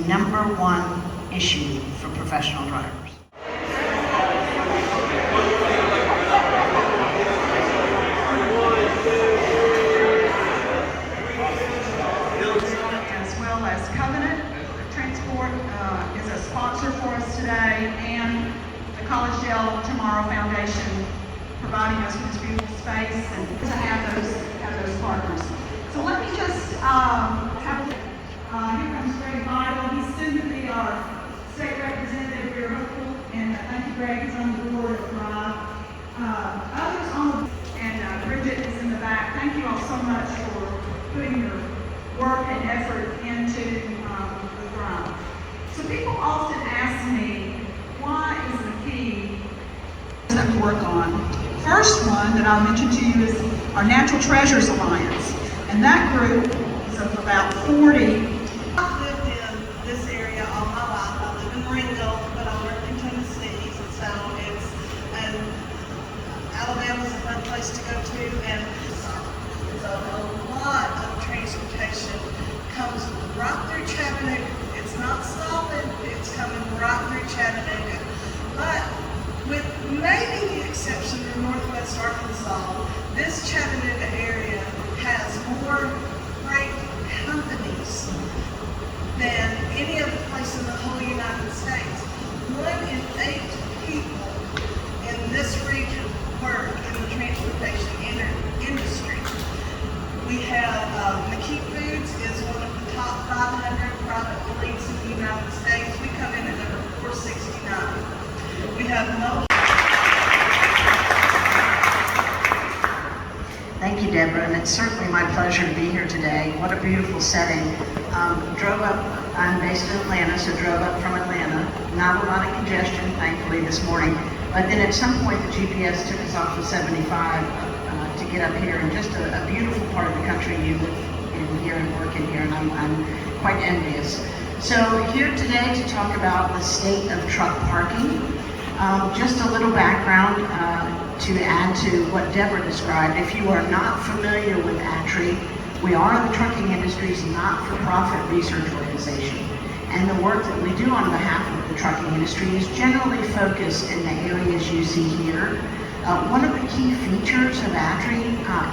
#1 issue for professional drivers. Is a sponsor for us today, and the College Dell Tomorrow Foundation providing us with this beautiful space and to have those partners. So let me just here comes Greg Vidal. He's soon to be our state representative. We're hopeful, and thank you, Greg. He's on the board of others on the and Bridget is in the back. Thank you all so much for putting your work and effort into the Thrive. So people often ask me, why is the key that we work on? First one that I'll mention to you is our Natural Treasures Alliance. And that group is of about 40. I've lived in this area all my life. I live in Ringgold, but I work in Tennessee. So Alabama's a fun place to go to. And so a lot of transportation comes right through Chattanooga. It's not stopping, it's coming right through Chattanooga. But with maybe the exception of Northwest Arkansas, this Chattanooga area has more freight companies than any other place in the whole United States. 1 in 8 people in this region work in the transportation industry. We have McKee Foods is one of the top 500 private fleets in the United States. We come in at number 469. We have Thank you, Deborah, and it's certainly my pleasure to be here today. What a beautiful setting. Drove up, I'm based in Atlanta, so drove up from Atlanta. Not a lot of congestion, thankfully, this morning. But then at some point, the GPS took us off of 75 to get up here, and just a beautiful part of the country. You live in here and work in here, and I'm quite envious. So here today to talk about the state of truck parking. Just a little background to add to what Deborah described. If you are not familiar with ATRI, we are the trucking industry's not-for-profit research organization. And the work that we do on behalf of the trucking industry is generally focused in the areas you see here. One of the key features of ATRI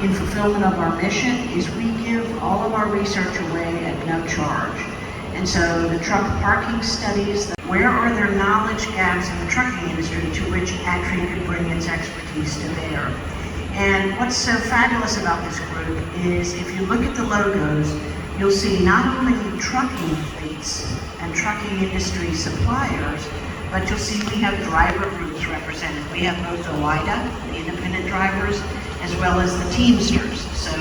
in fulfillment of our mission is we give all of our research away at no charge. And so the truck parking studies, where are there knowledge gaps in the trucking industry to which ATRI could bring its expertise to bear? And what's so fabulous about this group is if you look at the logos, you'll see not only trucking fleets and trucking industry suppliers, but you'll see we have driver groups represented. We have both OIDA, the independent drivers, as well as the Teamsters, so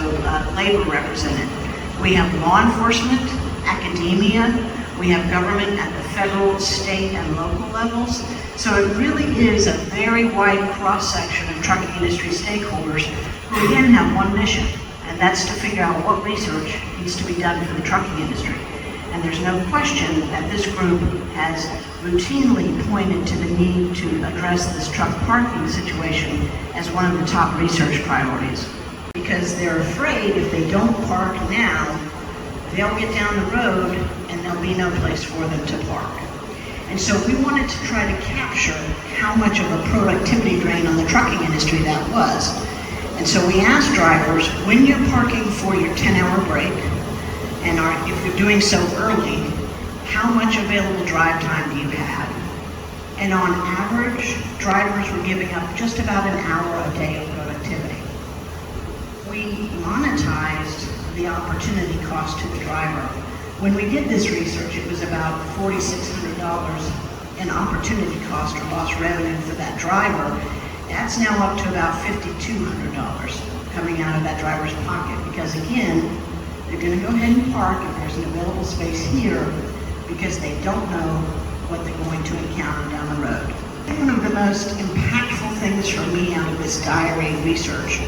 labor represented. We have law enforcement, academia, we have government at the federal, state, and local levels. So it really is a very wide cross-section of trucking industry stakeholders who again have one mission, and that's to figure out what research needs to be done for the trucking industry. And there's no question that this group has routinely pointed to the need to address this truck parking situation as one of the top research priorities. Because they're afraid if they don't park now, they'll get down the road and there'll be no place for them to park. And so we wanted to try to capture how much of a productivity drain on the trucking industry that was. And so we asked drivers, when you're parking for your 10-hour break, and if you're doing so early, how much available drive time do you have? And on average, drivers were giving up just about an hour a day of productivity. We monetized the opportunity cost to the driver. When we did this research, it was about $4,600 in opportunity cost or lost revenue for that driver. That's now up to about $5,200 coming out of that driver's pocket, because again, they're going to go ahead and park if there's an available space here because they don't know what they're going to encounter down the road. One of the most impactful things for me out of this diary research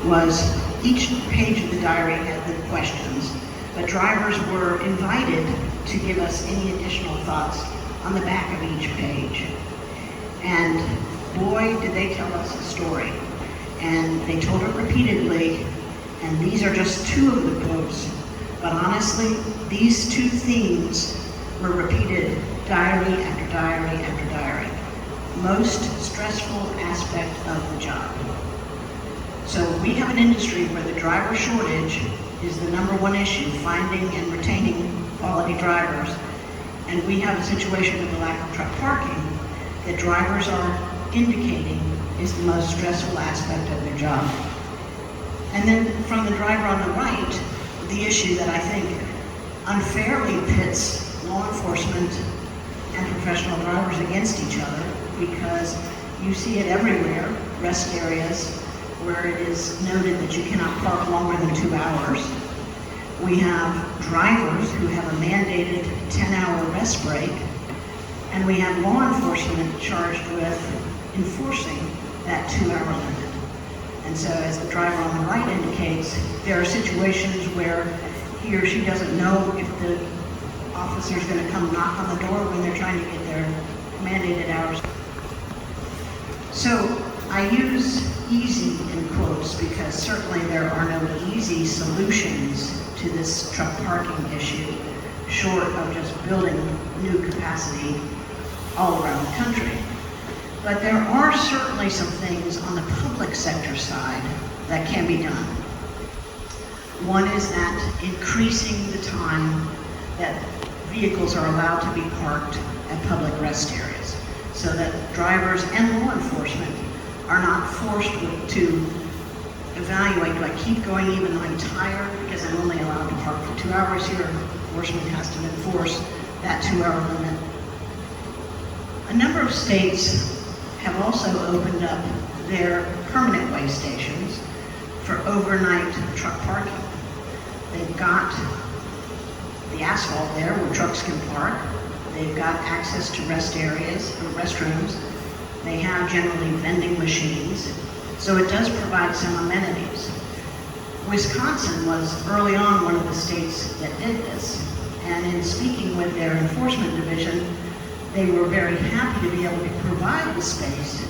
was each page of the diary had the questions, but drivers were invited to give us any additional thoughts on the back of each page. And boy, did they tell us a story. And they told it repeatedly, and these are just two of the quotes, but honestly, these two themes were repeated diary after diary after diary. Most stressful aspect of the job. So we have an industry where the driver shortage is the #1 issue, finding and retaining quality drivers. And we have a situation with the lack of truck parking that drivers are indicating is the most stressful aspect of their job. And then from the driver on the right, the issue that I think unfairly pits law enforcement and professional drivers against each other, because you see it everywhere, rest areas where it is noted that you cannot park longer than 2 hours. We have drivers who have a mandated 10-hour rest break, and we have law enforcement charged with enforcing that 2-hour limit. And so as the driver on the right indicates, there are situations where he or she doesn't know if the officer's going to come knock on the door when they're trying to get their mandated hours. So I use easy in quotes because certainly there are no easy solutions to this truck parking issue, short of just building new capacity all around the country. But there are certainly some things on the public sector side that can be done. One is that increasing the time that vehicles are allowed to be parked at public rest areas, so that drivers and law enforcement are not forced to evaluate, do I keep going even though I'm tired because I'm only allowed to park for 2 hours here? Enforcement has to enforce that 2-hour limit. A number of states have also opened up their permanent way stations for overnight truck parking. They've got the asphalt there where trucks can park. They've got access to rest areas or restrooms. They have generally vending machines. So it does provide some amenities. Wisconsin was early on one of the states that did this. And in speaking with their enforcement division, they were very happy to be able to provide the space,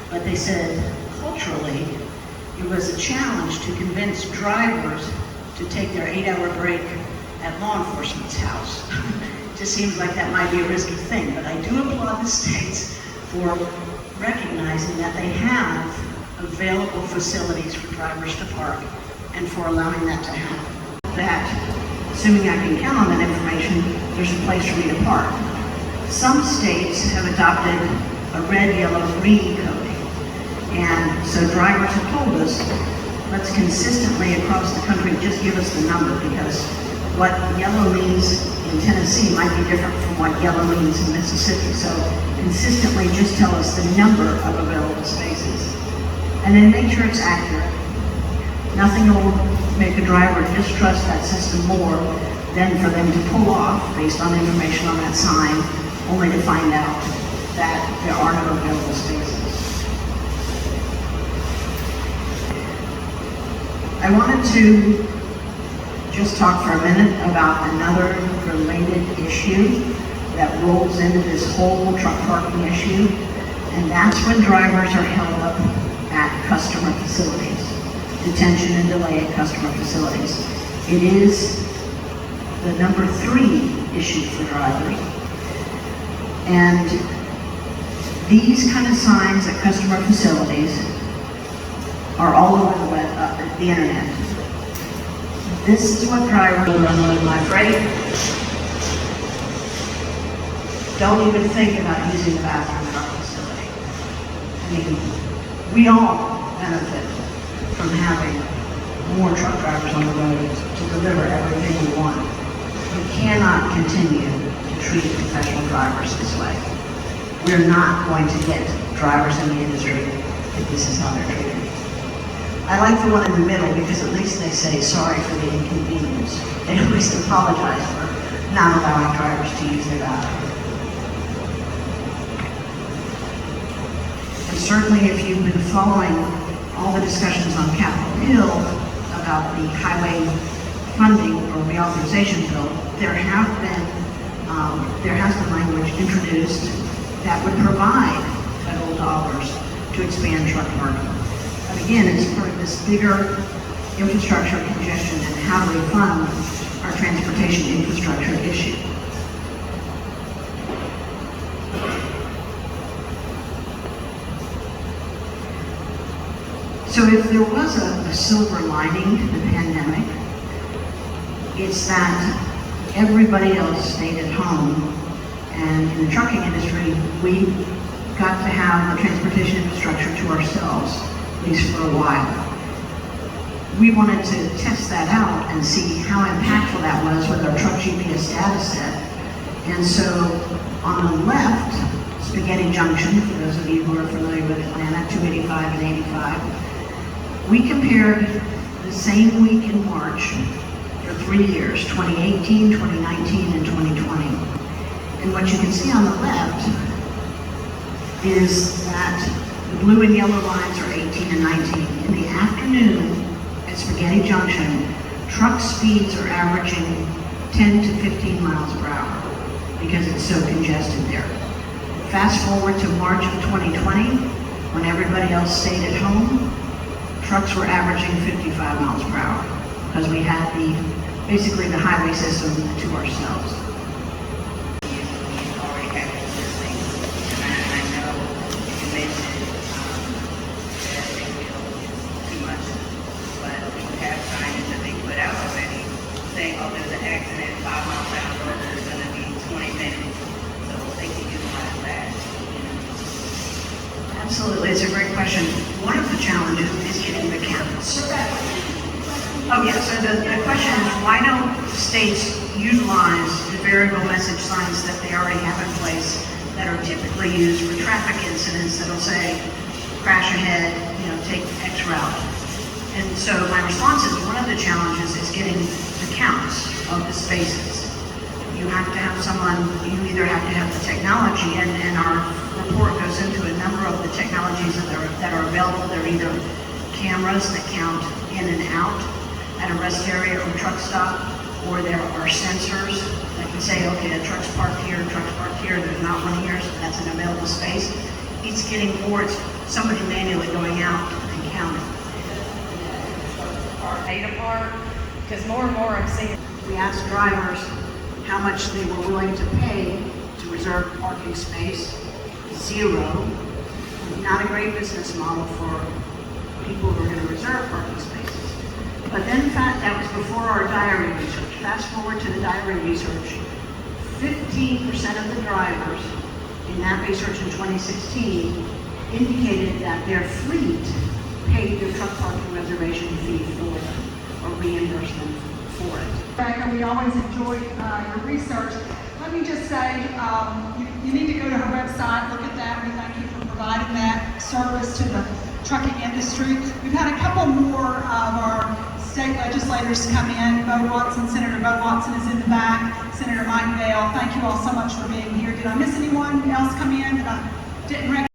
but they said culturally it was a challenge to convince drivers to take their 8-hour break at law enforcement's house. It just seems like that might be a risky thing, but I do applaud the states for recognizing that they have available facilities for drivers to park and for allowing that to happen. That, assuming I can count on that information, there's a place for me to park. Some states have adopted a red, yellow, green coding. And so drivers have told us, let's consistently across the country just give us the number, because what yellow means in Tennessee might be different from what yellow means in Mississippi. So consistently just tell us the number of available spaces. And then make sure it's accurate. Nothing will make a driver distrust that system more than for them to pull off based on information on that sign, only to find out that there are no available spaces. I wanted to just talk for a minute about another related issue that rolls into this whole truck parking issue, and that's when drivers are held up at customer facilities, detention and delay at customer facilities. It is the number 3 issue for drivers. And these kind of signs at customer facilities are all over the internet. This is what drivers will unload my freight. Don't even think about using the bathroom in our facility. I mean, we all benefit from having more truck drivers on the road to deliver everything we want. We cannot continue to treat professional drivers this way. We're not going to get drivers in the industry if this is how they're treated. I like the one in the middle because at least they say sorry for the inconvenience. They at least apologize for not allowing drivers to use their bathroom. And certainly if you've been following all the discussions on Capitol Hill about the highway funding or reauthorization bill, there has been language introduced that would provide federal dollars to expand truck parking. But again, it's part of this bigger infrastructure congestion and how do we fund our transportation infrastructure issue. So if there was a silver lining to the pandemic, it's that everybody else stayed at home, and in the trucking industry, we got to have the transportation infrastructure to ourselves, at least for a while. We wanted to test that out and see how impactful that was with our truck GPS data set. And so on the left, Spaghetti Junction, for those of you who are familiar with Atlanta, 285 and 85, we compared the same week in March for 3 years, 2018, 2019, and 2020. And what you can see on the left is that the blue and yellow lines are 18 and 19. In the afternoon at Spaghetti Junction, truck speeds are averaging 10 to 15 miles per hour because it's so congested there. Fast forward to March of 2020, when everybody else stayed at home, trucks were averaging 55 miles per hour because we had basically the highway system to ourselves. Saying, oh, there's an accident 5 miles down the road, there's going to be 20 minutes, so they can utilize that. Absolutely, it's a great question. One of the challenges is getting the counts. Oh yeah, so the question is, why don't states utilize the variable message signs that they already have in place that are typically used for traffic incidents that'll say, crash ahead, take X route. And so my response is, one of the challenges is getting the counts of the spaces. You have to have someone, you either have to have the technology, and our report goes into a number of the technologies that are available. They're either cameras that count in and out at a rest area or truck stop, or there are sensors that can say, okay, a truck's parked here, there's not one here, so that's an available space. It's getting more, it's somebody manually going out and counting. Apart, because more and more I'm seeing. We asked drivers how much they were willing to pay to reserve parking space. 0. Not a great business model for people who are going to reserve parking spaces. But then, in fact, that was before our diary research. Fast forward to the diary research. 15% of the drivers in that research in 2016 indicated that their fleet paid their truck parking reservation fee for them, or reimbursed them for it. Rebecca, we always enjoy your research. Let me just say, you need to go to her website, look at that. We thank you for providing that service to the trucking industry. We've had a couple more of our state legislators come in. Senator Bo Watson is in the back. Senator Mike Bell, thank you all so much for being here. Did I miss anyone else come in that I didn't recognize?